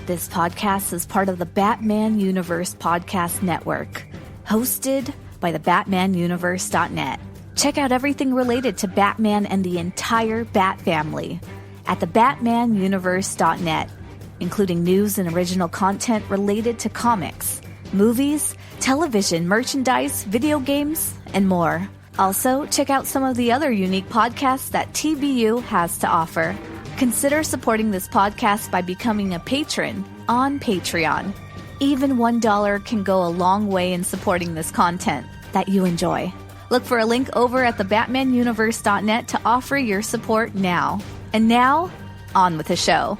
This podcast is part of the Batman Universe Podcast Network, hosted by the BatmanUniverse.net. Check out everything related to Batman and the entire Bat family at the BatmanUniverse.net, including news and original content related to comics, movies, television, merchandise, video games, and more. Also, check out some of the other unique podcasts that TBU has to offer. Consider supporting this podcast by becoming a patron on Patreon. Even $1 can go a long way in supporting this content that you enjoy. Look for a link over at the BatmanUniverse.net to offer your support now. And now, on with the show.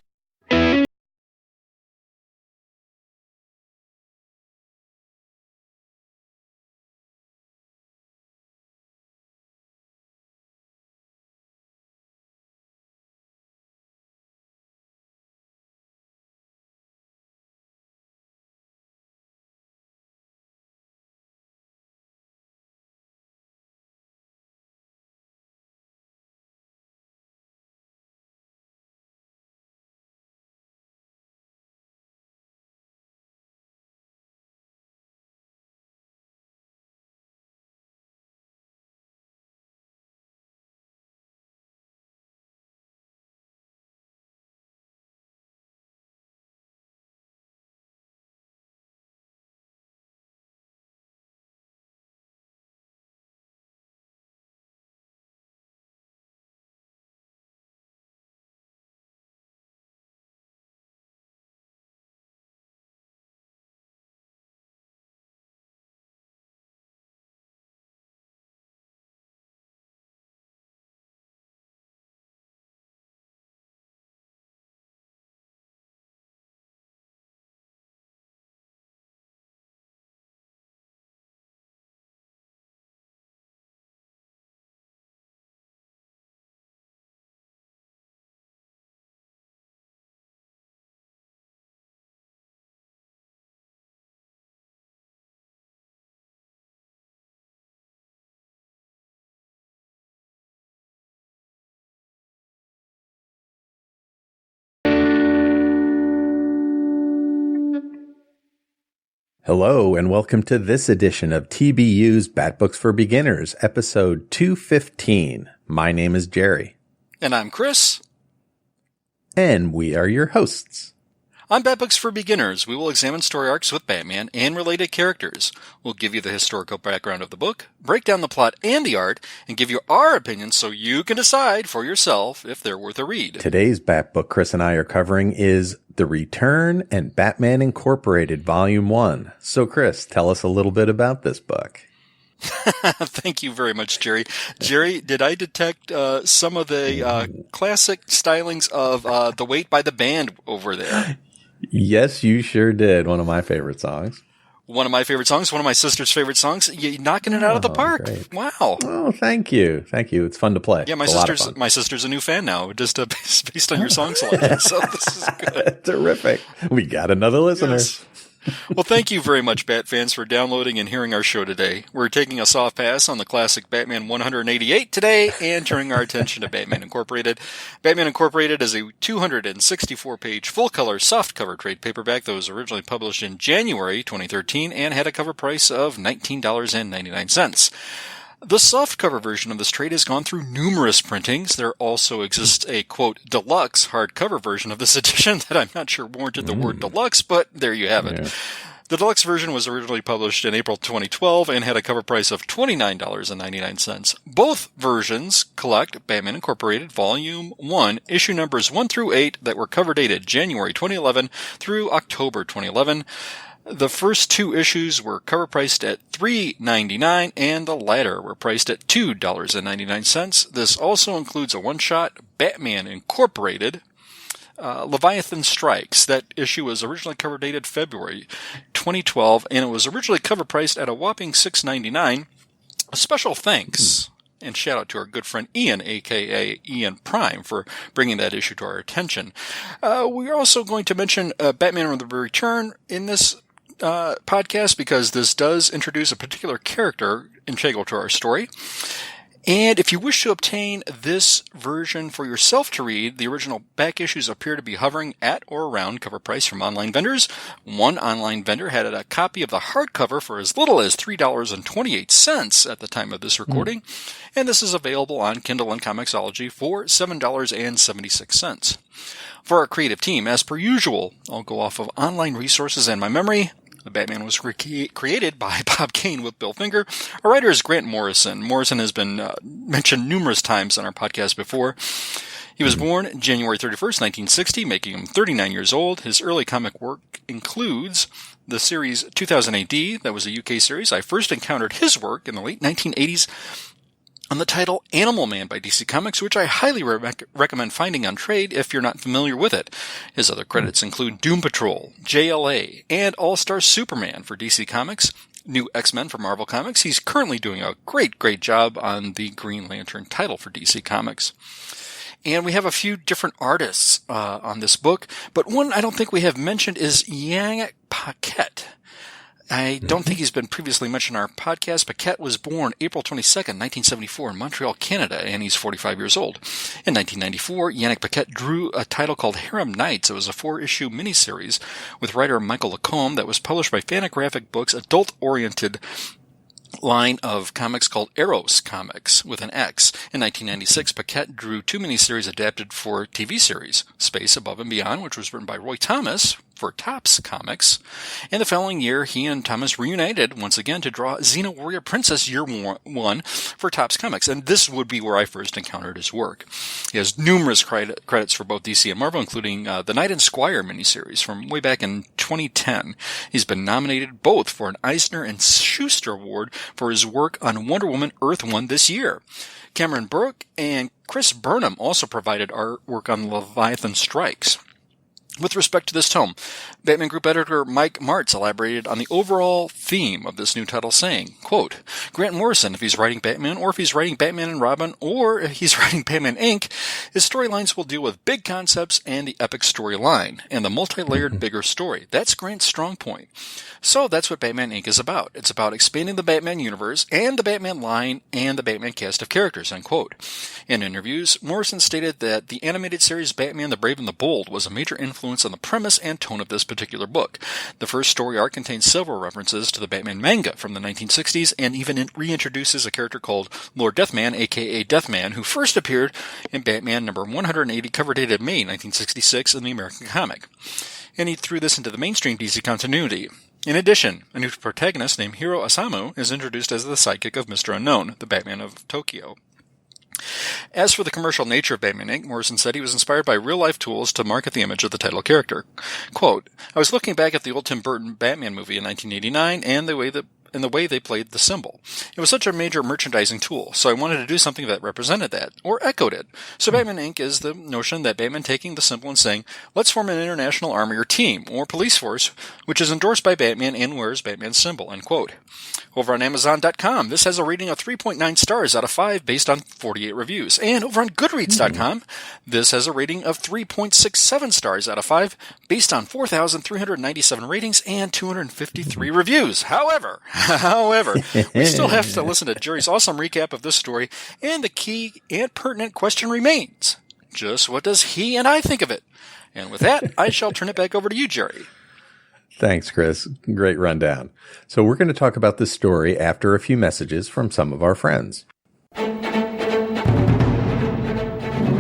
Hello, and welcome to this edition of TBU's Bat Books for Beginners, episode 215. My name is Gerry. And I'm Chris. And we are your hosts. On Bat Books for Beginners, we will examine story arcs with Batman and related characters. We'll give you the historical background of the book, break down the plot and the art, and give you our opinions so you can decide for yourself if they're worth a read. Today's Bat Book Chris and I are covering is The Return and Batman Incorporated, Volume 1. So, Chris, tell us a little bit about this book. Thank you very much, Gerry. Gerry, did I detect some of the classic stylings of The Weight by the Band over there? Yes, you sure did. One of my favorite songs. One of my favorite songs, one of my sister's favorite songs. You're knocking it out of the park. Great. Wow. Oh, thank you. Thank you. It's fun to play. Yeah, my sister's a new fan now, just based on your song selection. So this is good. Terrific. We got another listener. Yes. Well, thank you very much, Bat fans, for downloading and hearing our show today. We're taking a soft pass on the classic Batman 188 today and turning our attention to Batman Incorporated. Batman Incorporated is a 264-page full-color softcover trade paperback that was originally published in January 2013 and had a cover price of $19.99. The softcover version of this trade has gone through numerous printings. There also exists a, quote, deluxe hardcover version of this edition that I'm not sure warranted the word deluxe, but there you have it. Yeah. The deluxe version was originally published in April 2012 and had a cover price of $29.99. Both versions collect Batman Incorporated Volume 1, issue numbers 1 through 8 that were cover dated January 2011 through October 2011. The first two issues were cover priced at $3.99 and the latter were priced at $2.99. This also includes a one-shot Batman Incorporated Leviathan Strikes. That issue was originally cover dated February 2012 and it was originally cover priced at a whopping $6.99. A special thanks and shout out to our good friend Ian, aka Ian Prime, for bringing that issue to our attention. We're also going to mention Batman on the Return in this podcast because this does introduce a particular character integral to our story. And if you wish to obtain this version for yourself to read, the original back issues appear to be hovering at or around cover price from online vendors. One online vendor had a copy of the hardcover for as little as $3.28 at the time of this recording, and this is available on Kindle and Comixology for $7.76. For our creative team, as per usual, I'll go off of online resources and my memory. The Batman was created by Bob Kane with Bill Finger. Our writer is Grant Morrison. Morrison has been mentioned numerous times on our podcast before. He was born January 31st, 1960, making him 39 years old. His early comic work includes the series 2000 AD. That was a UK series. I first encountered his work in the late 1980s on the title Animal Man by DC Comics, which I highly recommend finding on trade if you're not familiar with it. His other credits include Doom Patrol, JLA, and All-Star Superman for DC Comics, New X-Men for Marvel Comics. He's currently doing a great job on the Green Lantern title for DC Comics. And we have a few different artists on this book, but one I don't think we have mentioned is Yannick Paquette. I don't think he's been previously mentioned in our podcast. Paquette was born April 22nd, 1974 in Montreal, Canada, and he's 45 years old. In 1994, Yannick Paquette drew a title called Harem Nights. It was a 4-issue miniseries with writer Michael Lacombe that was published by Fantagraphic Books, adult-oriented line of comics called Eros Comics with an X. In 1996, Paquette drew 2 miniseries adapted for TV series, Space Above and Beyond, which was written by Roy Thomas for Topps Comics. And the following year, he and Thomas reunited once again to draw Xena Warrior Princess Year 1 for Topps Comics. And this would be where I first encountered his work. He has numerous credits for both DC and Marvel, including the Knight and Squire miniseries from way back in 2010. He's been nominated both for an Eisner and Schuster Award for his work on Wonder Woman Earth 1 this year. Cameron Burke and Chris Burnham also provided artwork on Leviathan Strikes. With respect to this tome, Batman Group editor Mike Martz elaborated on the overall theme of this new title, saying, quote, Grant Morrison, if he's writing Batman, or if he's writing Batman and Robin, or if he's writing Batman Inc., his storylines will deal with big concepts and the epic storyline, and the multi-layered bigger story. That's Grant's strong point. So that's what Batman Inc. is about. It's about expanding the Batman universe and the Batman line and the Batman cast of characters, end quote. In interviews, Morrison stated that the animated series Batman the Brave and the Bold was a major influence on the premise and tone of this particular book. The first story arc contains several references to the Batman manga from the 1960s and even reintroduces a character called Lord Deathman, aka Deathman, who first appeared in Batman number 180, cover dated May 1966 in the American comic. And he threw this into the mainstream DC continuity. In addition, a new protagonist named Hiro Osamu is introduced as the sidekick of Mr. Unknown, the Batman of Tokyo. As for the commercial nature of Batman Inc., Morrison said he was inspired by real-life tools to market the image of the title character. Quote, I was looking back at the old Tim Burton Batman movie in 1989 and the way they played the symbol. It was such a major merchandising tool, so I wanted to do something that represented that, or echoed it. So Batman Inc. is the notion that Batman taking the symbol and saying, let's form an international army or team, or police force, which is endorsed by Batman and wears Batman's symbol, end quote. Over on Amazon.com, this has a rating of 3.9 stars out of 5 based on 48 reviews. And over on Goodreads.com, this has a rating of 3.67 stars out of 5 based on 4,397 ratings and 253 reviews. However, we still have to listen to Jerry's awesome recap of this story, and the key and pertinent question remains, just what does he and I think of it? And with that, I shall turn it back over to you, Jerry. Thanks, Chris. Great rundown. So we're going to talk about this story after a few messages from some of our friends.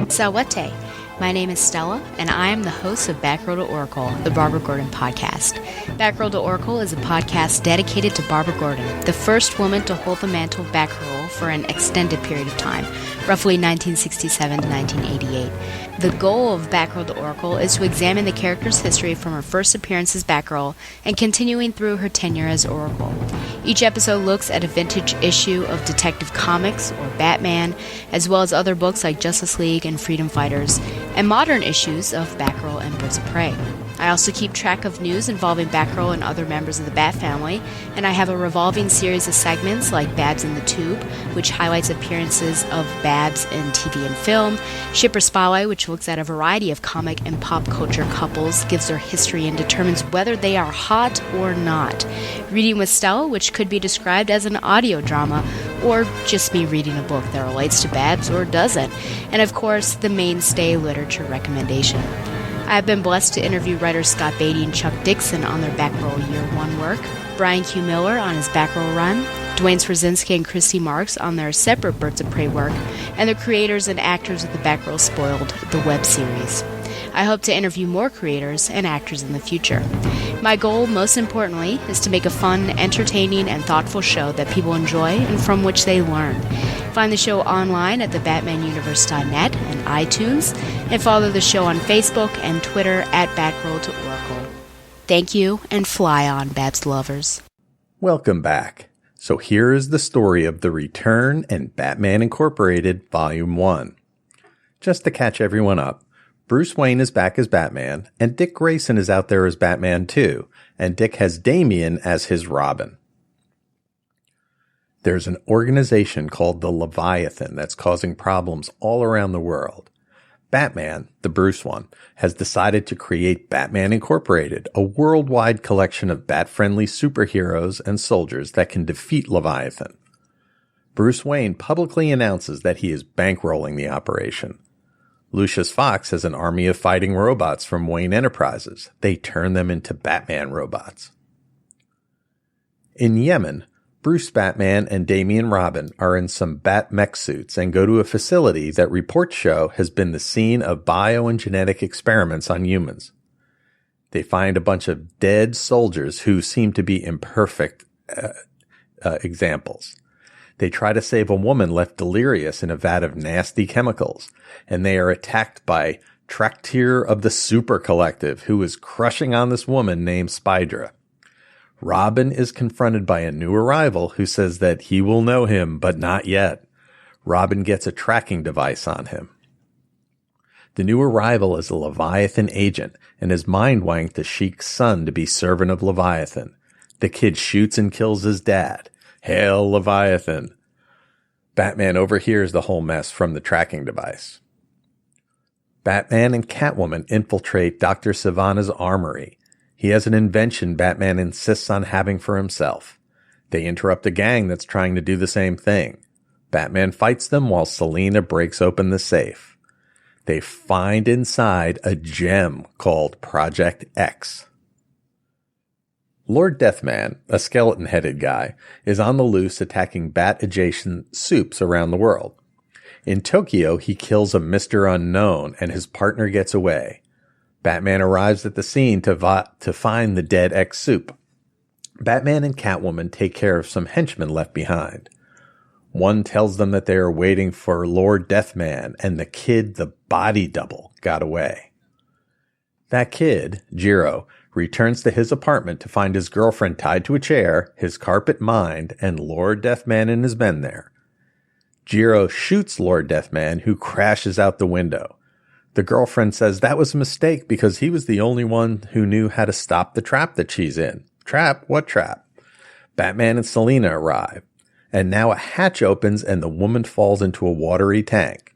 Sawate. My name is Stella, and I am the host of Batgirl to Oracle, the Barbara Gordon podcast. Batgirl to Oracle is a podcast dedicated to Barbara Gordon, the first woman to hold the mantle of Batgirl for an extended period of time, roughly 1967 to 1988. The goal of Batgirl to Oracle is to examine the character's history from her first appearance as Batgirl and continuing through her tenure as Oracle. Each episode looks at a vintage issue of Detective Comics or Batman, as well as other books like Justice League and Freedom Fighters, and modern issues of Batgirl and Birds of Prey. I also keep track of news involving Batgirl and other members of the Bat family, and I have a revolving series of segments like Babs in the Tube, which highlights appearances of Babs in TV and film, Shipper Spotlight, which looks at a variety of comic and pop culture couples, gives their history, and determines whether they are hot or not, Reading with Stella, which could be described as an audio drama, or just me reading a book that relates to Babs or doesn't, and of course, the mainstay literature recommendation. I have been blessed to interview writers Scott Beatty and Chuck Dixon on their Backroll Year 1 work, Brian Q. Miller on his Backroll run, Dwayne Swarzinski and Christy Marks on their separate Birds of Prey work, and the creators and actors of the Backroll Spoiled, the web series. I hope to interview more creators and actors in the future. My goal, most importantly, is to make a fun, entertaining, and thoughtful show that people enjoy and from which they learn. Find the show online at thebatmanuniverse.net and iTunes, and follow the show on Facebook and Twitter at Backroll to Oracle. Thank you, and fly on, Babs lovers. Welcome back. So here is the story of The Return and Batman Incorporated, Volume 1. Just to catch everyone up, Bruce Wayne is back as Batman, and Dick Grayson is out there as Batman too, and Dick has Damian as his Robin. There's an organization called the Leviathan that's causing problems all around the world. Batman, the Bruce one, has decided to create Batman Incorporated, a worldwide collection of bat-friendly superheroes and soldiers that can defeat Leviathan. Bruce Wayne publicly announces that he is bankrolling the operation. Lucius Fox has an army of fighting robots from Wayne Enterprises. They turn them into Batman robots. In Yemen, Bruce Batman and Damian Robin are in some bat mech suits and go to a facility that reports show has been the scene of bio and genetic experiments on humans. They find a bunch of dead soldiers who seem to be imperfect examples. They try to save a woman left delirious in a vat of nasty chemicals, and they are attacked by Traktir of the Super Collective, who is crushing on this woman named Spydra. Robin is confronted by a new arrival who says that he will know him, but not yet. Robin gets a tracking device on him. The new arrival is a Leviathan agent and has mind-wanked the Sheik's son to be servant of Leviathan. The kid shoots and kills his dad. Hail Leviathan! Batman overhears the whole mess from the tracking device. Batman and Catwoman infiltrate Dr. Sivana's armory. He has an invention Batman insists on having for himself. They interrupt a gang that's trying to do the same thing. Batman fights them while Selina breaks open the safe. They find inside a gem called Project X. Lord Deathman, a skeleton-headed guy, is on the loose attacking bat-adjacent soups around the world. In Tokyo, he kills a Mr. Unknown and his partner gets away. Batman arrives at the scene to find the dead X-soup. Batman and Catwoman take care of some henchmen left behind. One tells them that they are waiting for Lord Deathman and the kid, the body double, got away. That kid, Jiro, returns to his apartment to find his girlfriend tied to a chair, his carpet mined, and Lord Deathman and his men there. Jiro shoots Lord Deathman, who crashes out the window. The girlfriend says that was a mistake because he was the only one who knew how to stop the trap that she's in. Trap? What trap? Batman and Selina arrive, and now a hatch opens and the woman falls into a watery tank.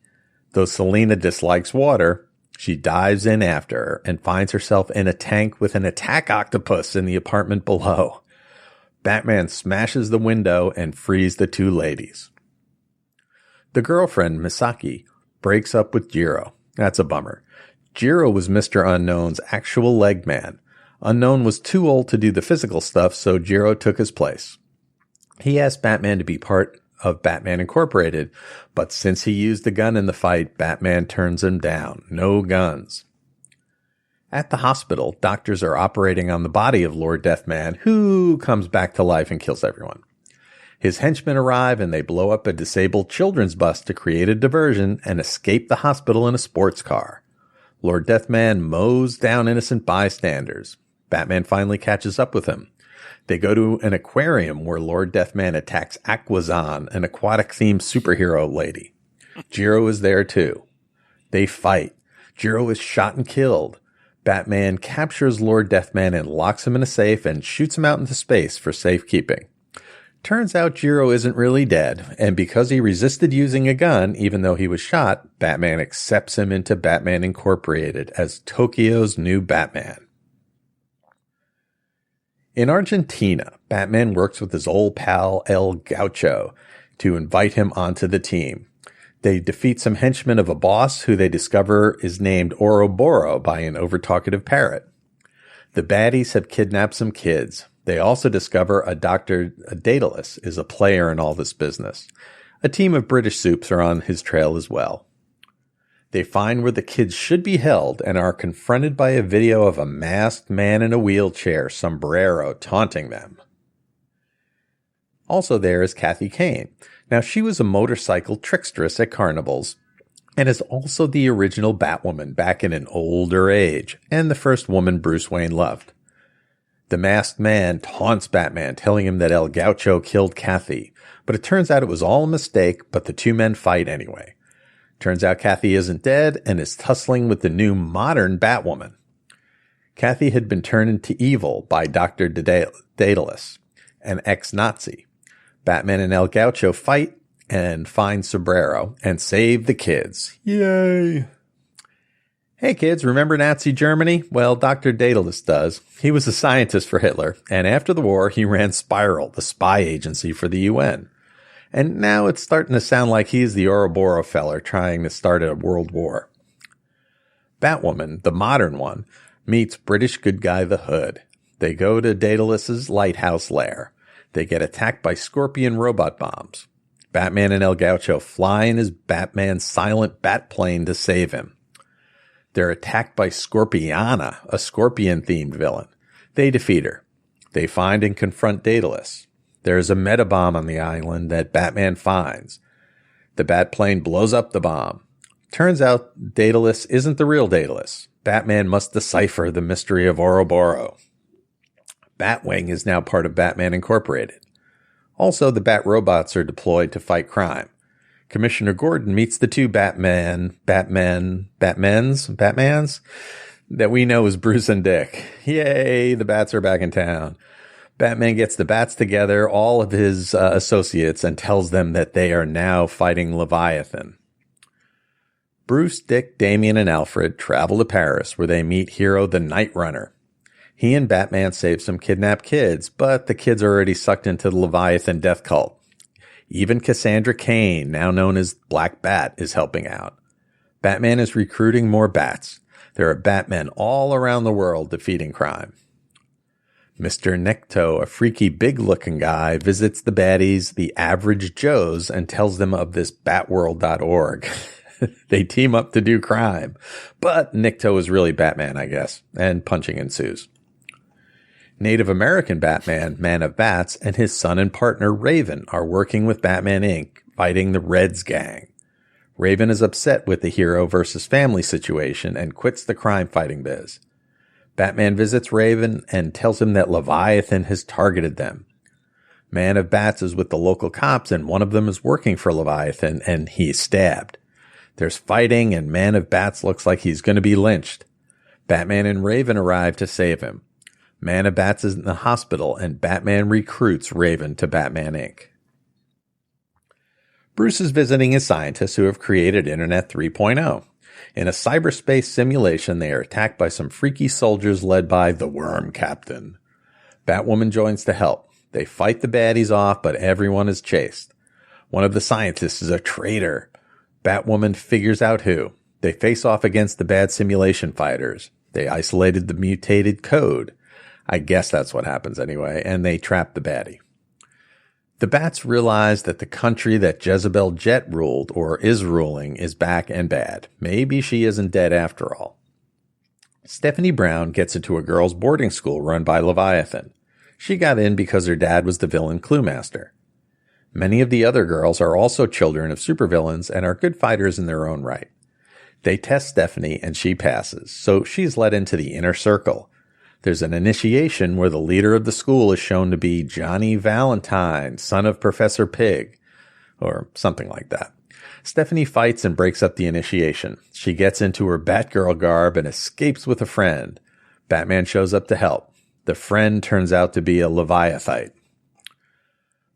Though Selina dislikes water, she dives in after her and finds herself in a tank with an attack octopus in the apartment below. Batman smashes the window and frees the two ladies. The girlfriend, Misaki, breaks up with Jiro. That's a bummer. Jiro was Mr. Unknown's actual leg man. Unknown was too old to do the physical stuff, so Jiro took his place. He asked Batman to be part of Batman Incorporated, but since he used the gun in the fight, Batman turns him down. No guns. At the hospital, doctors are operating on the body of Lord Deathman, who comes back to life and kills everyone. His henchmen arrive and they blow up a disabled children's bus to create a diversion and escape the hospital in a sports car. Lord Deathman mows down innocent bystanders. Batman finally catches up with him. They go to an aquarium where Lord Deathman attacks Aquazon, an aquatic-themed superhero lady. Jiro is there too. They fight. Jiro is shot and killed. Batman captures Lord Deathman and locks him in a safe and shoots him out into space for safekeeping. Turns out Jiro isn't really dead, and because he resisted using a gun, even though he was shot, Batman accepts him into Batman Incorporated as Tokyo's new Batman. In Argentina, Batman works with his old pal El Gaucho to invite him onto the team. They defeat some henchmen of a boss who they discover is named Ouroboros by an overtalkative parrot. The baddies have kidnapped some kids. They also discover a Dr. Daedalus is a player in all this business. A team of British supes are on his trail as well. They find where the kids should be held and are confronted by a video of a masked man in a wheelchair, sombrero, taunting them. Also there is Kathy Kane. Now, she was a motorcycle tricksteress at carnivals and is also the original Batwoman back in an older age and the first woman Bruce Wayne loved. The masked man taunts Batman, telling him that El Gaucho killed Kathy, but it turns out it was all a mistake, but the two men fight anyway. Turns out Kathy isn't dead and is tussling with the new modern Batwoman. Kathy had been turned into evil by Dr. Daedalus, an ex-Nazi. Batman and El Gaucho fight and find Sombrero and save the kids. Yay! Hey kids, remember Nazi Germany? Well, Dr. Daedalus does. He was a scientist for Hitler, and after the war, he ran Spiral, the spy agency for the UN. And now it's starting to sound like he's the Ouroboros feller trying to start a world war. Batwoman, the modern one, meets British good guy the Hood. They go to Daedalus's lighthouse lair. They get attacked by scorpion robot bombs. Batman and El Gaucho fly in his Batman silent bat plane to save him. They're attacked by Scorpiana, a scorpion-themed villain. They defeat her. They find and confront Daedalus. There's a metabomb on the island that Batman finds. The bat plane blows up the bomb. Turns out Daedalus isn't the real Daedalus. Batman must decipher the mystery of Ouroboros. Batwing is now part of Batman Incorporated. Also, the Bat robots are deployed to fight crime. Commissioner Gordon meets the two Batmans that we know as Bruce and Dick. Yay, the Bats are back in town. Batman gets the Bats together, all of his associates, and tells them that they are now fighting Leviathan. Bruce, Dick, Damian, and Alfred travel to Paris, where they meet hero the Night Runner. He and Batman save some kidnapped kids, but the kids are already sucked into the Leviathan death cult. Even Cassandra Cain, now known as Black Bat, is helping out. Batman is recruiting more Bats. There are Batmen all around the world defeating crime. Mr. Necto, a freaky big-looking guy, visits the baddies, the Average Joes, and tells them of this Batworld.org. They team up to do crime. But Necto is really Batman, I guess, and punching ensues. Native American Batman, Man of Bats, and his son and partner Raven are working with Batman Inc., fighting the Reds gang. Raven is upset with the hero versus family situation and quits the crime-fighting biz. Batman visits Raven and tells him that Leviathan has targeted them. Man of Bats is with the local cops and one of them is working for Leviathan and he's stabbed. There's fighting and Man of Bats looks like he's going to be lynched. Batman and Raven arrive to save him. Man of Bats is in the hospital and Batman recruits Raven to Batman Inc. Bruce is visiting his scientists who have created Internet 3.0. In a cyberspace simulation, they are attacked by some freaky soldiers led by the Worm Captain. Batwoman joins to help. They fight the baddies off, but everyone is chased. One of the scientists is a traitor. Batwoman figures out who. They face off against the bad simulation fighters. They isolated the mutated code. I guess that's what happens anyway, and they trap the baddie. The Bats realize that the country that Jezebel Jet ruled, or is ruling, is back and bad. Maybe she isn't dead after all. Stephanie Brown gets into a girls' boarding school run by Leviathan. She got in because her dad was the villain Cluemaster. Many of the other girls are also children of supervillains and are good fighters in their own right. They test Stephanie and she passes, so she's let into the inner circle. There's an initiation where the leader of the school is shown to be Johnny Valentine, son of Professor Pig, or something like that. Stephanie fights and breaks up the initiation. She gets into her Batgirl garb and escapes with a friend. Batman shows up to help. The friend turns out to be a Leviathite.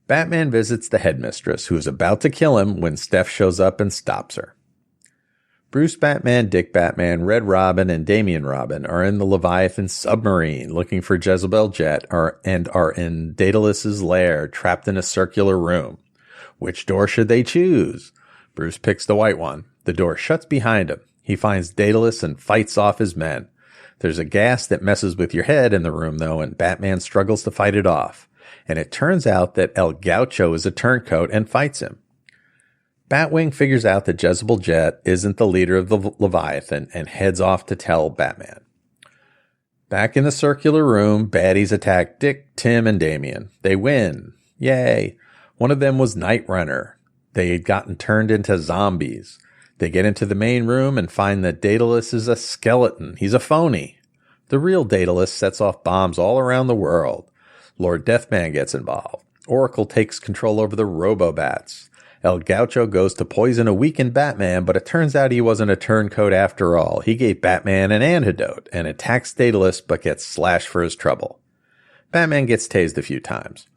Batman visits the headmistress, who is about to kill him when Steph shows up and stops her. Bruce Batman, Dick Batman, Red Robin, and Damian Robin are in the Leviathan submarine looking for Jezebel Jet and are in Daedalus's lair trapped in a circular room. Which door should they choose? Bruce picks the white one. The door shuts behind him. He finds Daedalus and fights off his men. There's a gas that messes with your head in the room, though, and Batman struggles to fight it off. And it turns out that El Gaucho is a turncoat and fights him. Batwing figures out that Jezebel Jet isn't the leader of the Leviathan and heads off to tell Batman. Back in the circular room, baddies attack Dick, Tim, and Damian. They win. Yay. One of them was Night Runner. They had gotten turned into zombies. They get into the main room and find that Daedalus is a skeleton. He's a phony. The real Daedalus sets off bombs all around the world. Lord Deathman gets involved. Oracle takes control over the Robobats. El Gaucho goes to poison a weakened Batman, but it turns out he wasn't a turncoat after all. He gave Batman an antidote and attacks Daedalus, but gets slashed for his trouble. Batman gets tased a few times.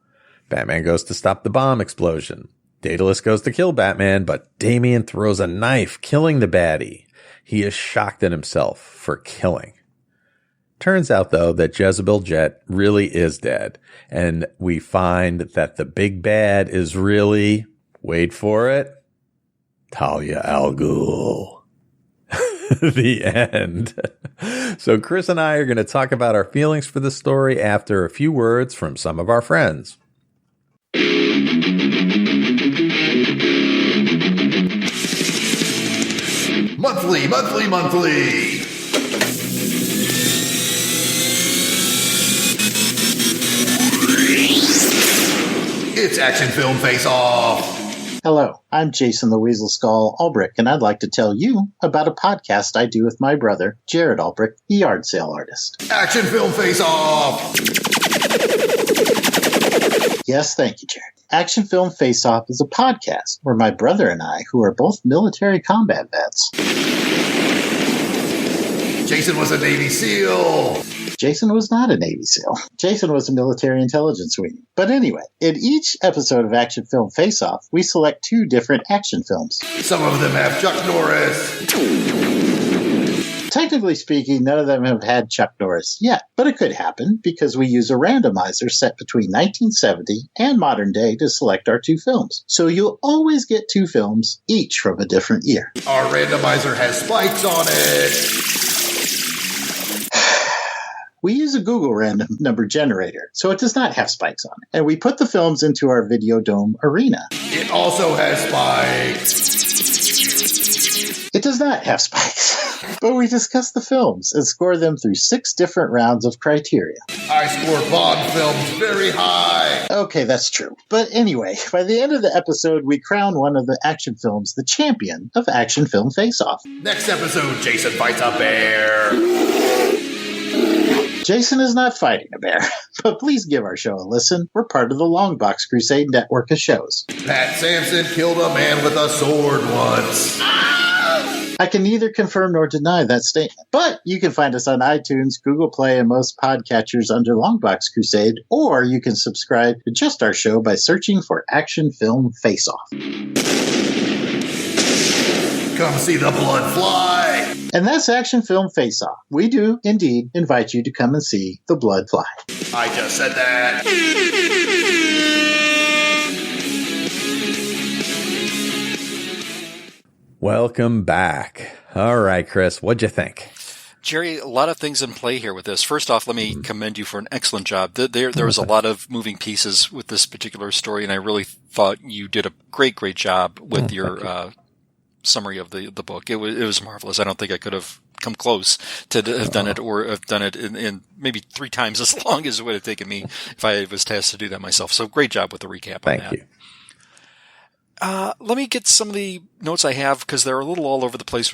Batman goes to stop the bomb explosion. Daedalus goes to kill Batman, but Damian throws a knife, killing the baddie. He is shocked at himself for killing. Turns out, though, that Jezebel Jet really is dead, and we find that the big bad is really, wait for it, Talia al Ghul. The end. So Chris and I are going to talk about our feelings for the story after a few words from some of our friends. Monthly. It's Action Film Face Off. Hello, I'm Jason the Weasel Skull Ulbrich, and I'd like to tell you about a podcast I do with my brother, Jared Ulbrich, the yard sale artist. Action Film Face Off. Yes, thank you, Jared. Action Film Face Off is a podcast where my brother and I, who are both military combat vets. Jason was a Navy SEAL. Jason was not a Navy SEAL. Jason was a military intelligence weenie. But anyway, in each episode of Action Film Face Off, we select 2 different action films. Some of them have Chuck Norris. Technically speaking, none of them have had Chuck Norris yet, but it could happen because we use a randomizer set between 1970 and modern day to select our 2 films. So you'll always get 2 films, each from a different year. Our randomizer has spikes on it. We use a Google random number generator, so it does not have spikes on it. And we put the films into our Videodome arena. It also has spikes. It does not have spikes. But we discuss the films and score them through 6 different rounds of criteria. I score Bond films very high. Okay, that's true. But anyway, by the end of the episode, we crown one of the action films the champion of Action Film Face-Off. Next episode, Jason fights a bear. Jason is not fighting a bear, but please give our show a listen. We're part of the Longbox Crusade network of shows. Pat Sampson killed a man with a sword once. I can neither confirm nor deny that statement. But you can find us on iTunes, Google Play, and most podcatchers under Longbox Crusade, or you can subscribe to just our show by searching for Action Film Face-Off. Come see the blood fly. And that's Action Film Face-Off. We do, indeed, invite you to come and see the blood fly. I just said that. Welcome back. All right, Chris, what'd you think? Gerry, a lot of things in play here with this. First off, let me commend you for an excellent job. There was a lot of moving pieces with this particular story, and I really thought you did a great job with your summary of the book. It was marvelous. I don't think I could have come close to have done it, or have done it in maybe 3 times as long as it would have taken me if I was tasked to do that myself. So great job with the recap on that. Thank you. Let me get some of the notes I have, because they're a little all over the place,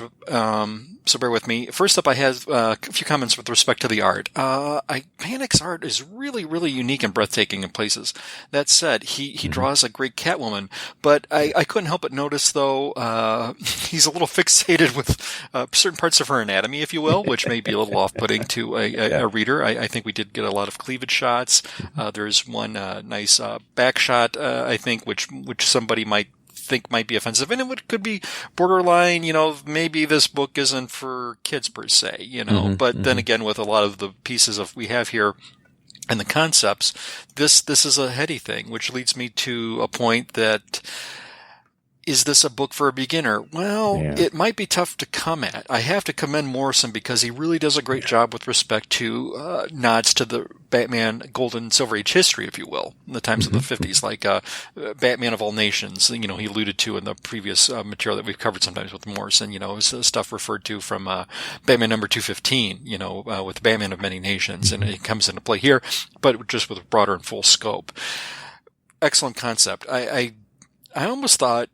so bear with me. First up, I have a few comments with respect to the art. Panic's art is really, really unique and breathtaking in places. That said, he draws a great Catwoman, but I couldn't help but notice, though, he's a little fixated with certain parts of her anatomy, if you will, which may be a little off-putting to a reader. I think we did get a lot of cleavage shots. There's one nice back shot, I think, which somebody might think might be offensive, and it could be borderline, maybe this book isn't for kids per se, but then again, with a lot of the pieces we have here, and the concepts, this is a heady thing, which leads me to a point that, is this a book for a beginner? Well, It might be tough to come at. I have to commend Morrison because he really does a great job with respect to nods to the Batman Golden Silver Age history, if you will, in the times of the 50s, like Batman of All Nations, he alluded to in the previous material that we've covered sometimes with Morrison, stuff referred to from Batman number 215, with Batman of Many Nations, and it comes into play here, but just with a broader and full scope. Excellent concept. I almost thought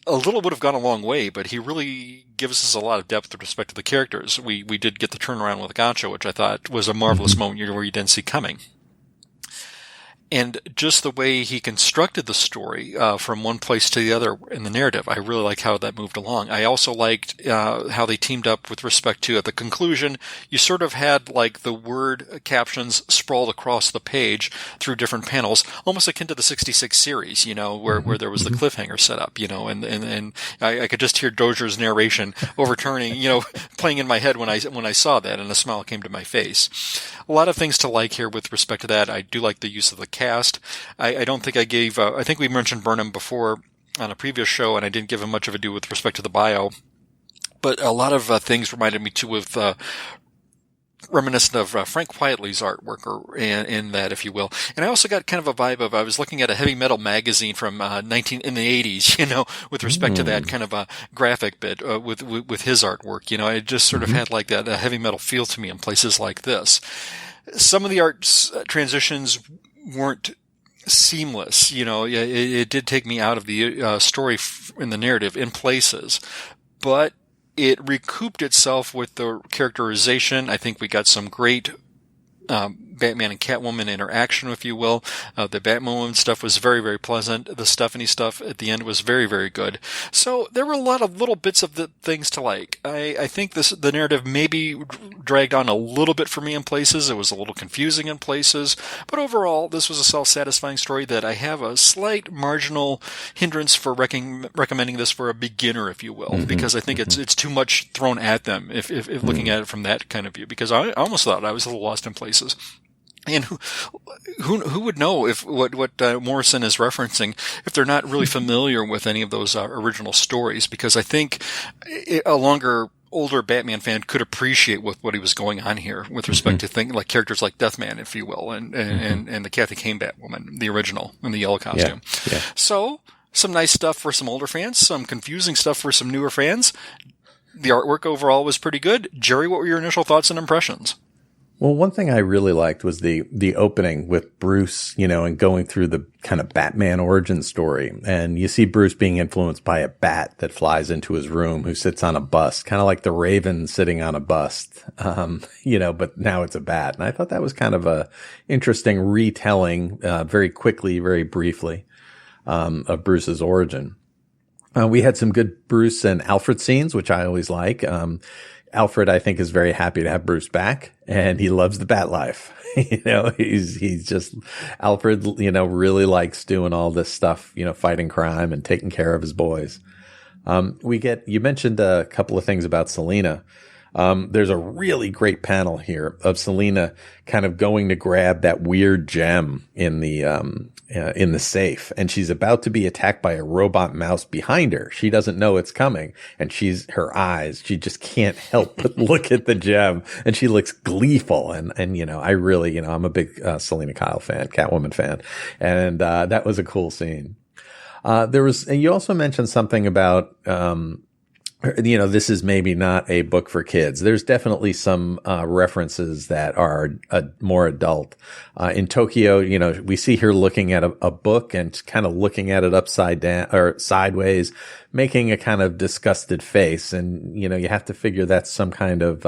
a little would have gone a long way, but he really gives us a lot of depth with respect to the characters. We did get the turnaround with Gotcha, which I thought was a marvelous moment where you didn't see coming. And just the way he constructed the story from one place to the other in the narrative, I really like how that moved along. I also liked how they teamed up with respect to, at the conclusion, you sort of had like the word captions sprawled across the page through different panels, almost akin to the 66 series, where there was the cliffhanger set up, and I could just hear Dozier's narration overturning, playing in my head when I saw that, and a smile came to my face. A lot of things to like here with respect to that. I do like the use of the cast. I don't think I gave, I think we mentioned Burnham before on a previous show, and I didn't give him much of a due with respect to the bio, but a lot of things reminded me too of reminiscent of Frank Quietly's artwork, or in that, if you will. And I also got kind of a vibe of, I was looking at a heavy metal magazine from in the 80s, with respect to that kind of a graphic bit with his artwork. It just sort of had like that heavy metal feel to me in places like this. Some of the art transitions weren't seamless. It did take me out of the story in the narrative in places, but it recouped itself with the characterization. I think we got some great Batman and Catwoman interaction, if you will. The Batwoman stuff was very, very pleasant. The Stephanie stuff at the end was very, very good. So there were a lot of little bits of the things to like. I think the narrative maybe dragged on a little bit for me in places. It was a little confusing in places. But overall, this was a self-satisfying story that I have a slight marginal hindrance for recommending this for a beginner, if you will, because I think it's too much thrown at them if looking at it from that kind of view, because I almost thought I was a little lost in places. And who would know if what Morrison is referencing if they're not really familiar with any of those original stories? Because I think a older Batman fan could appreciate what he was going on here with respect to things like characters like Deathman, if you will, and the Kathy Kane Batwoman, the original in the yellow costume. Yeah. So some nice stuff for some older fans, some confusing stuff for some newer fans. The artwork overall was pretty good. Gerry, what were your initial thoughts and impressions? Well, one thing I really liked was the opening with Bruce, and going through the kind of Batman origin story. And you see Bruce being influenced by a bat that flies into his room, who sits on a bust, kind of like the Raven sitting on a bust, but now it's a bat. And I thought that was kind of a interesting retelling, very quickly, very briefly, of Bruce's origin. We had some good Bruce and Alfred scenes, which I always like. Alfred, I think, is very happy to have Bruce back, and he loves the bat life. He's just, Alfred, really likes doing all this stuff, fighting crime and taking care of his boys. You mentioned a couple of things about Selina. There's a really great panel here of Selina kind of going to grab that weird gem in the safe, and she's about to be attacked by a robot mouse behind her. She doesn't know it's coming, and she just can't help but look at the gem, and she looks gleeful. And I really, I'm a big Selina Kyle fan, Catwoman fan, and that was a cool scene. And you also mentioned something about this is maybe not a book for kids. There's definitely some references that are more adult. In Tokyo, we see her looking at a book and kind of looking at it upside down or sideways, making a kind of disgusted face. And, you have to figure that's some kind of,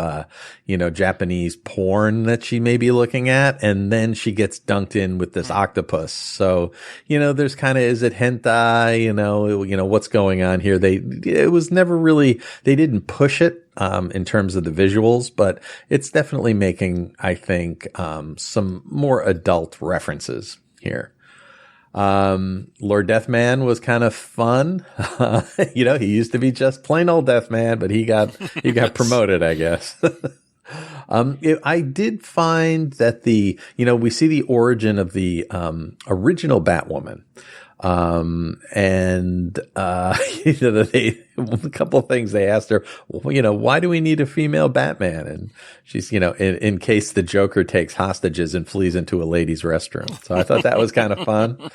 Japanese porn that she may be looking at. And then she gets dunked in with this octopus. So, there's kind of, is it hentai? What's going on here? It was never really, they didn't push it, in terms of the visuals, but it's definitely making, I think, some more adult references here. Lord Deathman was kind of fun. He used to be just plain old Deathman, but he got promoted, I guess. I did find that we see the origin of the original Batwoman. A couple of things they asked her, why do we need a female Batman? And she's, in case the Joker takes hostages and flees into a ladies' restroom. So I thought that was kind of fun.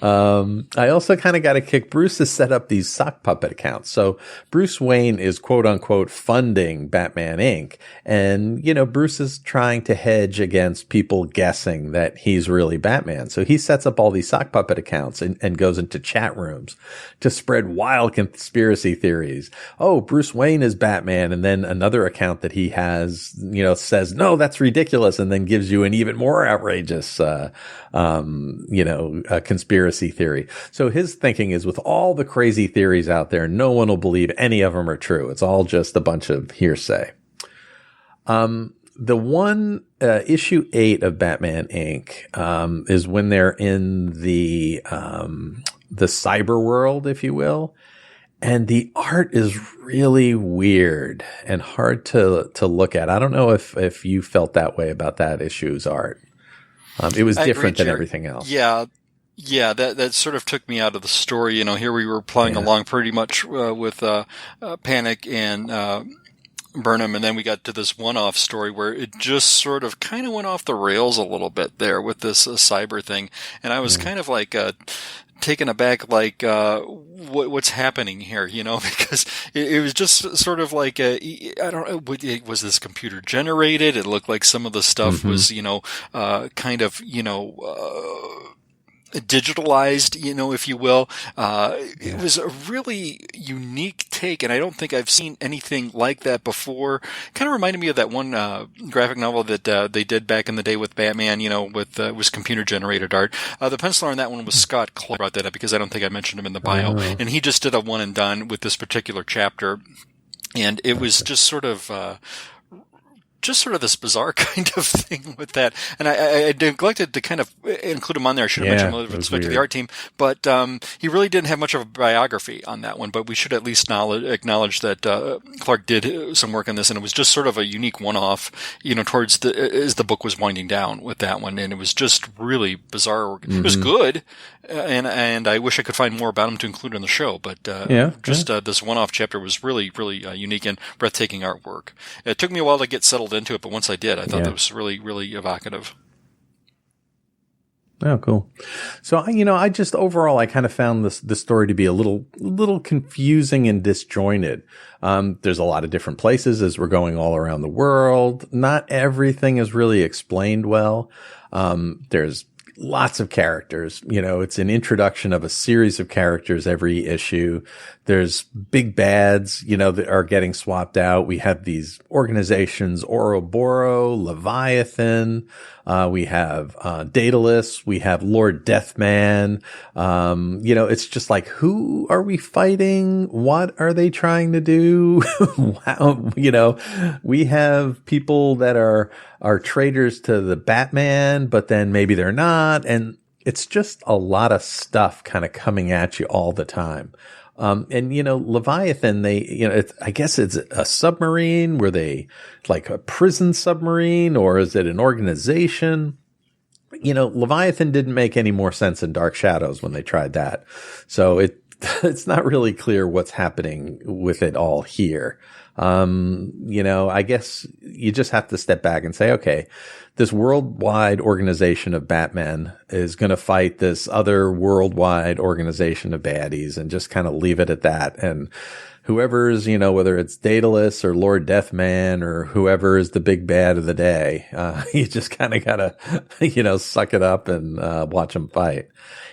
I also kind of got a kick. Bruce has set up these sock puppet accounts. So Bruce Wayne is quote unquote funding Batman Inc. And, Bruce is trying to hedge against people guessing that he's really Batman. So he sets up all these sock puppet accounts and goes into chat rooms to spread wild conspiracy theories. Oh, Bruce Wayne is Batman. And then another account that he has, says, no, that's ridiculous. And then gives you an even more outrageous, conspiracy theory. So his thinking is with all the crazy theories out there, no one will believe any of them are true. It's all just a bunch of hearsay. The one, issue 8 of Batman Inc., is when they're in the cyber world, if you will. And the art is really weird and hard to look at. I don't know if you felt that way about that issu's art. It was different than everything else. Yeah. Yeah, that sort of took me out of the story. Here we were playing along pretty much with Panic and Burnham, and then we got to this one-off story where it just sort of kind of went off the rails a little bit there with this cyber thing. And I was kind of like taken aback, like what's happening here, because it was just sort of like I don't know, was this computer generated? It looked like some of the stuff was kind of digitalized, if you will. It was a really unique take, and I don't think I've seen anything like that before. Kind of reminded me of that one graphic novel that they did back in the day with Batman, with was computer generated art. The penciler on that one was Scott Clark. Brought that up because I don't think I mentioned him in the bio, and he just did a one and done with this particular chapter, and it was just sort of this bizarre kind of thing with that. And I neglected to kind of include him on there. I should have mentioned him with respect to the art team. But he really didn't have much of a biography on that one. But we should at least acknowledge that Clark did some work on this. And it was just sort of a unique one-off, towards as the book was winding down with that one. And it was just really bizarre. It was good. And I wish I could find more about him to include in the show. But this one-off chapter was really, really unique and breathtaking artwork. It took me a while to get settled into it, but once I did, I thought that was really, really evocative. Oh, cool. So, I just overall, I kind of found this story to be a little confusing and disjointed. There's a lot of different places as we're going all around the world. Not everything is really explained well. There's lots of characters. It's an introduction of a series of characters every issue. There's big bads, that are getting swapped out. We have these organizations, Ouroboros, Leviathan. We have Daedalus. We have Lord Deathman. It's just like, who are we fighting? What are they trying to do? Wow. We have people that are traitors to the Batman, but then maybe they're not. And it's just a lot of stuff kind of coming at you all the time. Leviathan, I guess it's a submarine. Were they like a prison submarine, or is it an organization? Leviathan didn't make any more sense in Dark Shadows when they tried that. So it's not really clear what's happening with it all here. I guess you just have to step back and say, okay, this worldwide organization of Batman is going to fight this other worldwide organization of baddies, and just kind of leave it at that. And whoever's, whether it's Daedalus or Lord Deathman or whoever is the big bad of the day, you just kind of gotta, suck it up and watch them fight.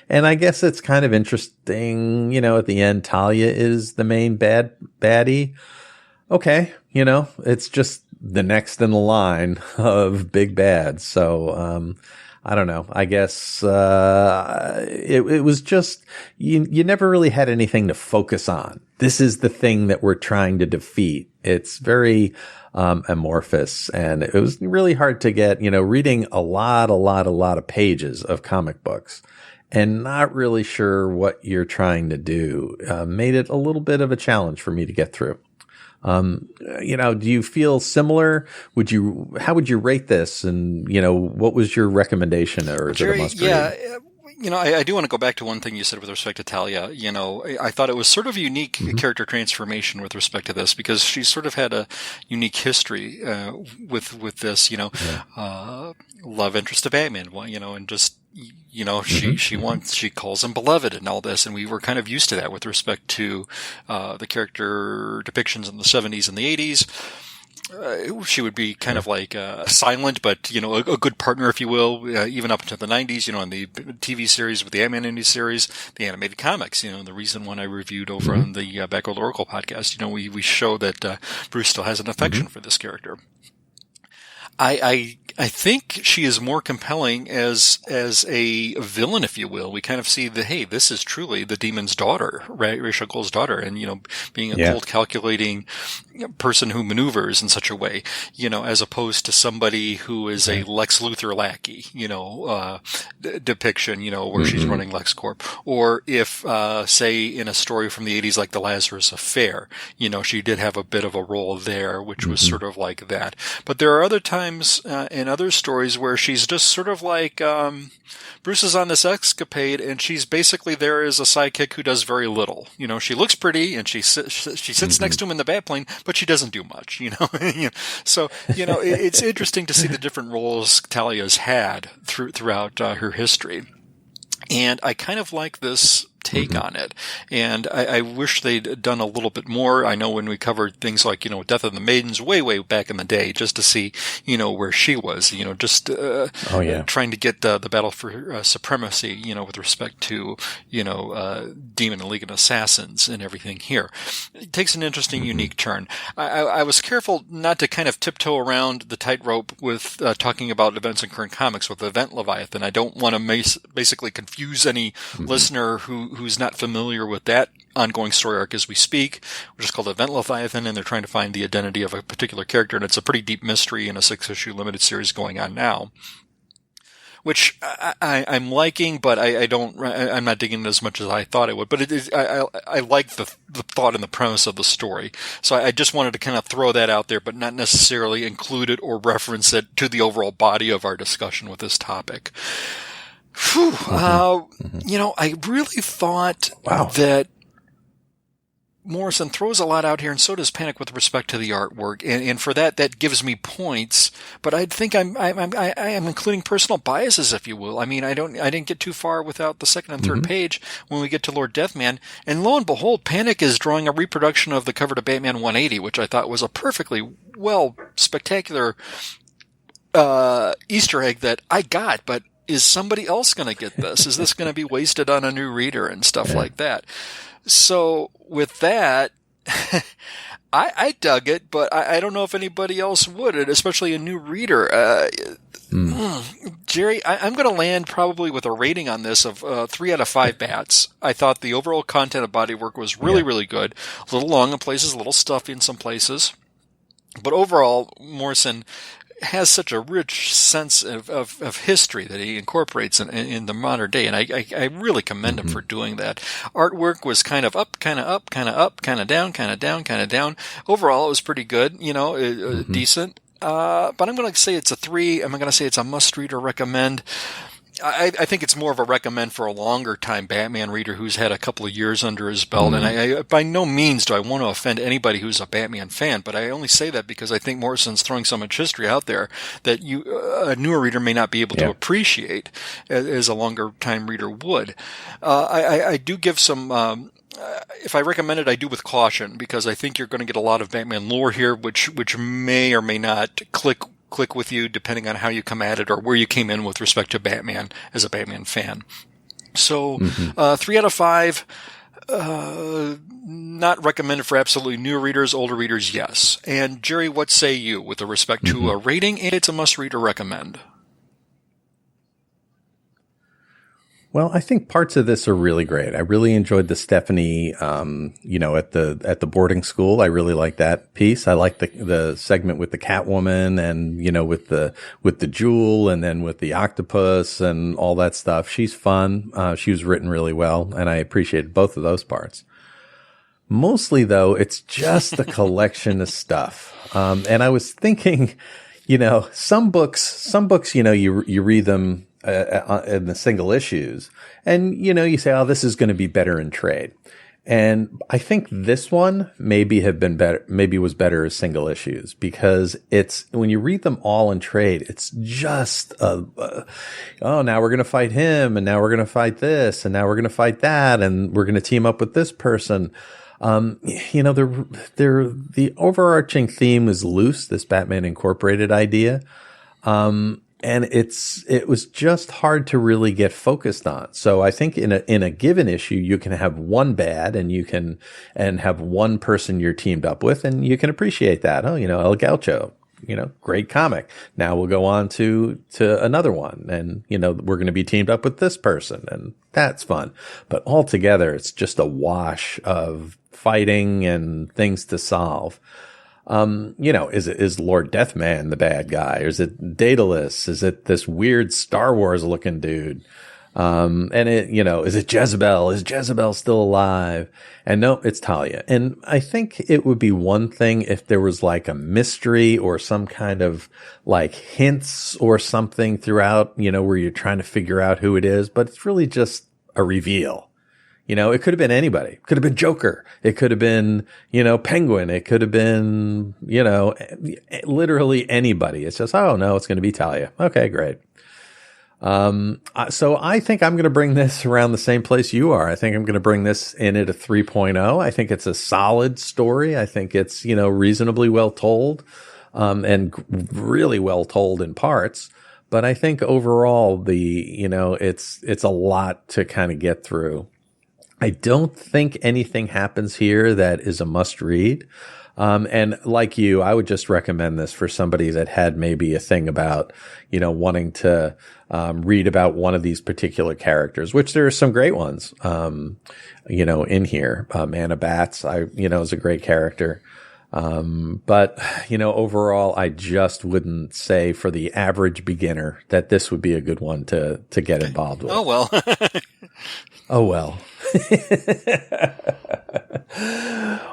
And I guess it's kind of interesting, at the end, Talia is the main baddie. Okay, it's just the next in the line of big bads. So, I don't know. I guess, it was just, you never really had anything to focus on. This is the thing that we're trying to defeat. It's very, amorphous, and it was really hard to get, reading a lot of pages of comic books and not really sure what you're trying to do, made it a little bit of a challenge for me to get through. Do you feel similar? How would you rate this? And, what was your recommendation, or is Gerry, it a must read? yeah. I do want to go back to one thing you said with respect to Talia. I thought it was sort of a unique character transformation with respect to this, because she sort of had a unique history with this, love interest of Batman, and just, she calls him beloved and all this, and we were kind of used to that with respect to the character depictions in the 70s and the 80s. She would be kind of like silent, but a good partner, if you will, even up into the 90s. In the TV series with the Ant-Man indie series, the animated comics. The recent one I reviewed over on the Backroad Oracle podcast. We show that Bruce still has an affection for this character. I think she is more compelling as a villain, if you will. We kind of see that, hey, this is truly the demon's daughter, Ra's al Ghul's daughter, and being a cold, calculating person who maneuvers in such a way, as opposed to somebody who is a Lex Luthor lackey, depiction, where she's running LexCorp, or if say in a story from the 80s like the Lazarus Affair, she did have a bit of a role there, which was sort of like that. But there are other times in other stories where she's just sort of like Bruce is on this escapade, and she's basically there as a sidekick who does very little. She looks pretty, and she sits next to him in the Batplane, but she doesn't do much. So it's interesting to see the different roles Talia's had throughout her history, and I kind of like this take on it. And I wish they'd done a little bit more. I know when we covered things like, Death of the Maidens way back in the day, just to see, where she was, just trying to get the battle for supremacy, with respect to, Demon and League of Assassins and everything here. It takes an interesting, unique turn. I was careful not to kind of tiptoe around the tightrope with talking about events in current comics with Event Leviathan. I don't want to basically confuse any listener who's not familiar with that ongoing story arc as we speak, which is called Event Leviathan, and they're trying to find the identity of a particular character, and it's a pretty deep mystery in a 6-issue limited series going on now, which I'm liking, but I'm not digging it as much as I thought it would. But I like the thought and the premise of the story. So I just wanted to kind of throw that out there, but not necessarily include it or reference it to the overall body of our discussion with this topic. Whew. I really thought that Morrison throws a lot out here, and so does Panic with respect to the artwork, and for that gives me points. But I think I am including personal biases, if you will. I mean, I didn't get too far without the second and third page when we get to Lord Deathman, and lo and behold, Panic is drawing a reproduction of the cover to Batman 180, which I thought was a perfectly spectacular Easter egg that I got, but. Is somebody else going to get this? Is this going to be wasted on a new reader and stuff like that? So with that, I dug it, but I don't know if anybody else would, especially a new reader. Gerry, I'm going to land probably with a rating on this of 3 out of 5 bats. I thought the overall content of bodywork was really good. A little long in places, a little stuffy in some places. But overall, Morrison has such a rich sense of history that he incorporates in the modern day, and I really commend him for doing that. Artwork was kind of up, kind of up, kind of up, kind of down, kind of down, kind of down. Overall, it was pretty good, decent. But I'm going to say it's a 3. I'm going to say it's a must-read or recommend. I think it's more of a recommend for a longer time Batman reader who's had a couple of years under his belt. And I by no means do I want to offend anybody who's a Batman fan, but I only say that because I think Morrison's throwing so much history out there that a newer reader may not be able to appreciate as a longer time reader would. I do give some, if I recommend it, I do with caution, because I think you're going to get a lot of Batman lore here, which may or may not click with you depending on how you come at it or where you came in with respect to Batman as a Batman fan. So 3 out of 5, not recommended for absolutely new readers. Older readers, yes. And Gerry, what say you with respect to a rating? And it's a must read or recommend. Well, I think parts of this are really great. I really enjoyed the Stephanie, at the boarding school. I really like that piece. I like the segment with the Catwoman and, with the Jewel and then with the octopus and all that stuff. She's fun. She was written really well, and I appreciated both of those parts. Mostly though, it's just a collection of stuff. And I was thinking, you know, some books, you know, you read them in the single issues and, you know, you say, oh, this is going to be better in trade. And I think this one maybe was better as single issues because it's, when you read them all in trade, it's just, oh, now we're going to fight him and now we're going to fight this and now we're going to fight that and we're going to team up with this person. You know, the overarching theme is loose, this Batman Incorporated idea. And it was just hard to really get focused on. So I think in a given issue, you can have one bad and have one person you're teamed up with and you can appreciate that. Oh, you know, El Gaucho, you know, great comic. Now we'll go on to another one and, you know, we're going to be teamed up with this person and that's fun. But altogether, it's just a wash of fighting and things to solve. You know, is Lord Deathman the bad guy? Or is it Daedalus? Is it this weird Star Wars looking dude? And it, you know, is it Jezebel? Is Jezebel still alive? And no, it's Talia. And I think it would be one thing if there was like a mystery or some kind of like hints or something throughout, you know, where you're trying to figure out who it is, but it's really just a reveal. You know, it could have been anybody. It could have been Joker. It could have been, you know, Penguin. It could have been, you know, literally anybody. It's just, oh no, it's going to be Talia. Okay, great. So I think I'm going to bring this around the same place you are. I think I'm going to bring this in at a 3.0. I think it's a solid story. I think it's, you know, reasonably well told, and really well told in parts. But I think overall you know, it's a lot to kind of get through. I don't think anything happens here that is a must read. And like you, I would just recommend this for somebody that had maybe a thing about, you know, wanting to, read about one of these particular characters, which there are some great ones, you know, in here. Anna Bats, is a great character. But, you know, overall, I just wouldn't say for the average beginner that this would be a good one to get involved with. Oh, well. Oh, well.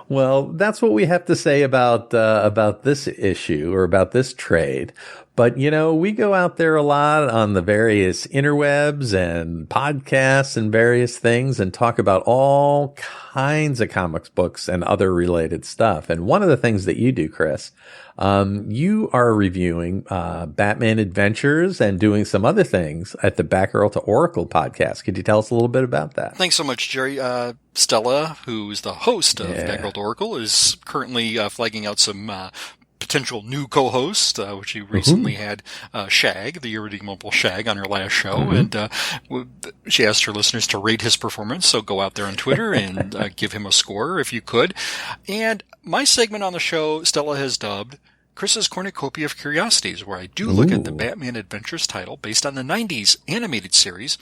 Well, that's what we have to say about this issue or about this trade. But, you know, we go out there a lot on the various interwebs and podcasts and various things and talk about all kinds of comics books and other related stuff. And one of the things that you do, Chris, you are reviewing Batman Adventures and doing some other things at the Batgirl to Oracle podcast. Could you tell us a little bit about that? Thanks so much, Gerry. Stella, who's the host of Batgirl to Oracle, is currently flagging out some potential new co-host, which she recently had Shag, the irredeemable Shag, on her last show. And she asked her listeners to rate his performance, so go out there on Twitter and give him a score if you could. And my segment on the show, Stella has dubbed Chris's Cornucopia of Curiosities, where I do look at the Batman Adventures title based on the 90s animated series.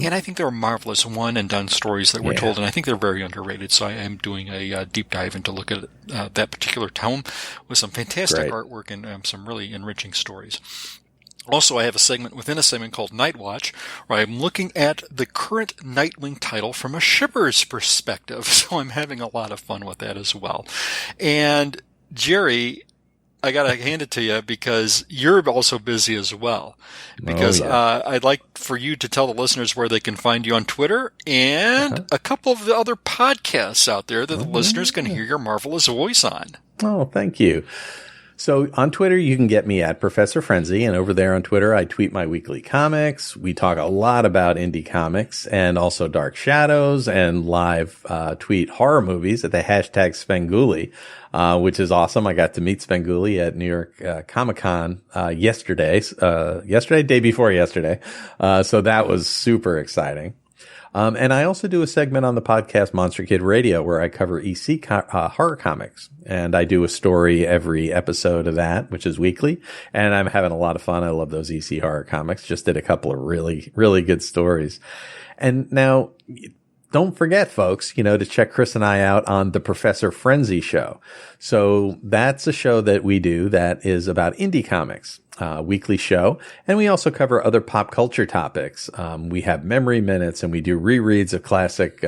And I think they're marvelous one-and-done stories that were told, and I think they're very underrated. So I am doing a deep dive into look at that particular tome with some fantastic artwork and some really enriching stories. Also, I have a segment within a segment called Night Watch, where I'm looking at the current Nightwing title from a shipper's perspective. So I'm having a lot of fun with that as well. And Gerry, I gotta hand it to you because you're also busy as well. Because I'd like for you to tell the listeners where they can find you on Twitter and a couple of the other podcasts out there that the listeners can hear your marvelous voice on. Oh, thank you. So on Twitter, you can get me at Professor Frenzy, and over there on Twitter, I tweet my weekly comics. We talk a lot about indie comics and also Dark Shadows and live tweet horror movies at the hashtag Svengoolie, which is awesome. I got to meet Svengoolie at New York Comic-Con day before yesterday. So that was super exciting. And I also do a segment on the podcast Monster Kid Radio where I cover EC horror comics. And I do a story every episode of that, which is weekly. And I'm having a lot of fun. I love those EC horror comics. Just did a couple of really, really good stories. And now, don't forget, folks, to check Chris and I out on the Professor Frenzy show. So that's a show that we do that is about indie comics. weekly show. And we also cover other pop culture topics. We have memory minutes and we do rereads of classic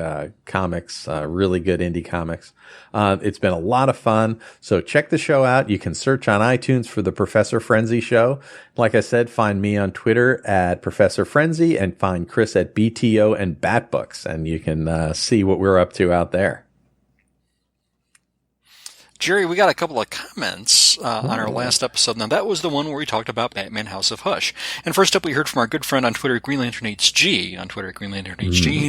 comics, really good indie comics. It's been a lot of fun. So check the show out. You can search on iTunes for the Professor Frenzy Show. Like I said, find me on Twitter at Professor Frenzy and find Chris at BTO and Batbooks. And you can see what we're up to out there. Gerry, we got a couple of comments on our last episode. Now, that was the one where we talked about Batman House of Hush. And first up, we heard from our good friend on Twitter, Green Lantern HG, and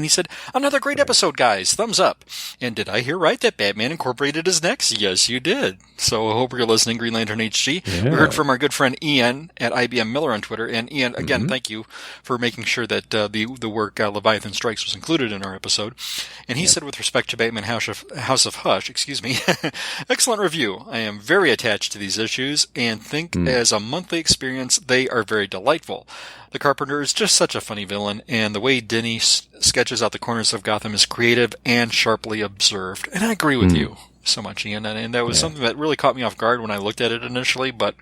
he said, another great episode, guys. Thumbs up. And did I hear right that Batman Incorporated is next? Yes, you did. So I hope you're listening, Green Lantern HG. Yeah. We heard from our good friend Ian at IBM Miller on Twitter. And Ian, again, thank you for making sure that the work Leviathan Strikes was included in our episode. And he said, with respect to Batman House of Hush, excellent review. I am very attached to these issues and think as a monthly experience, they are very delightful. The Carpenter is just such a funny villain, and the way Denny sketches out the corners of Gotham is creative and sharply observed. And I agree with you so much, Ian. And that was something that really caught me off guard when I looked at it initially, but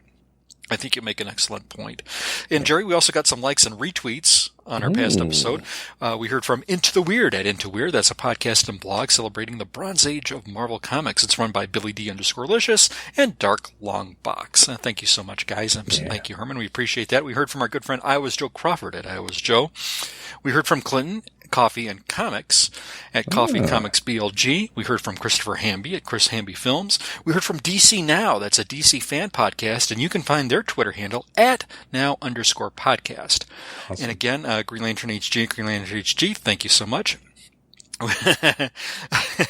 I think you make an excellent point. And Gerry, we also got some likes and retweets on our past episode. We heard from Into the Weird at Into Weird. That's a podcast and blog celebrating the Bronze Age of Marvel Comics. It's run by Billy D_Licious and Dark Long Box. Thank you so much, guys. And thank you, Herman. We appreciate that. We heard from our good friend I Was Joe Crawford at I Was Joe. We heard from Clinton Coffee and Comics at Coffee Comics BLG. We heard from Christopher Hamby at Chris Hamby Films. We heard from DC Now. That's a DC fan podcast, and you can find their Twitter handle at now_podcast. Awesome. And again, Green Lantern HG, thank you so much.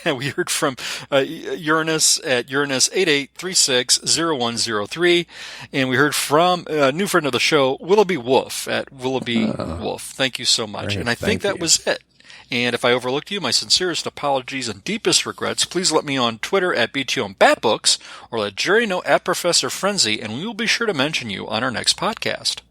We heard from Uranus at Uranus 88360103, and we heard from a new friend of the show, Willoughby Wolf at Willoughby Wolf. Thank you so much. And I think that was it. And if I overlooked you, my sincerest apologies and deepest regrets. Please let me on Twitter at BTO and Batbooks, or let Gerry know at Professor Frenzy, and we will be sure to mention you on our next podcast.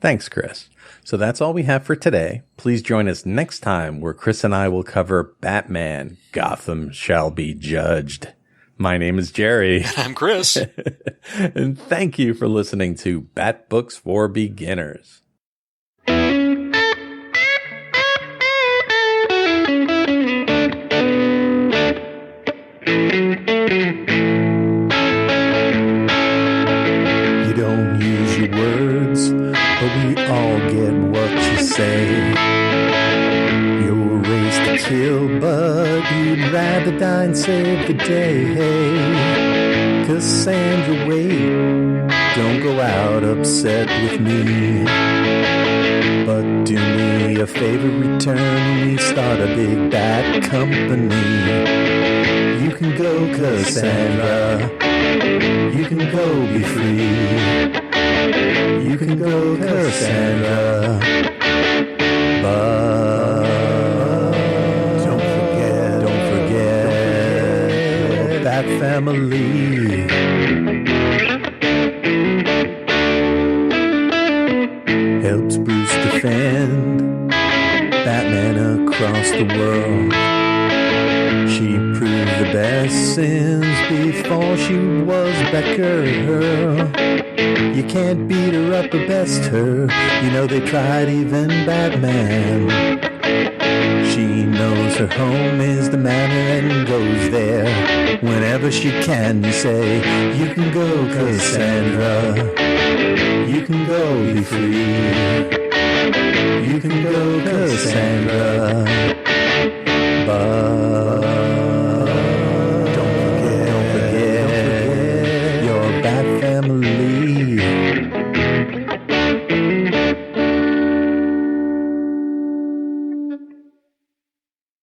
Thanks, Chris. So that's all we have for today. Please join us next time where Chris and I will cover Batman, Gotham Shall Be Judged. My name is Gerry. And I'm Chris. And thank you for listening to Bat Books for Beginners. You don't use your words, but we all get what you say. You're raised to kill, but you'd rather die and save the day. Hey, Cassandra, wait, don't go out upset with me. But do me a favor, return when we start a big bat company. You can go, Cassandra, you can go be free. You can go, Cassandra, but don't forget that family. Helps Bruce defend Batman across the world. She proved the best since before she was Batgirl. You can't beat her up or best her. You know they tried even Batman. She knows her home is the manor and goes there whenever she can. You say, you can go, Cassandra. You can go be free. You can go, Cassandra. But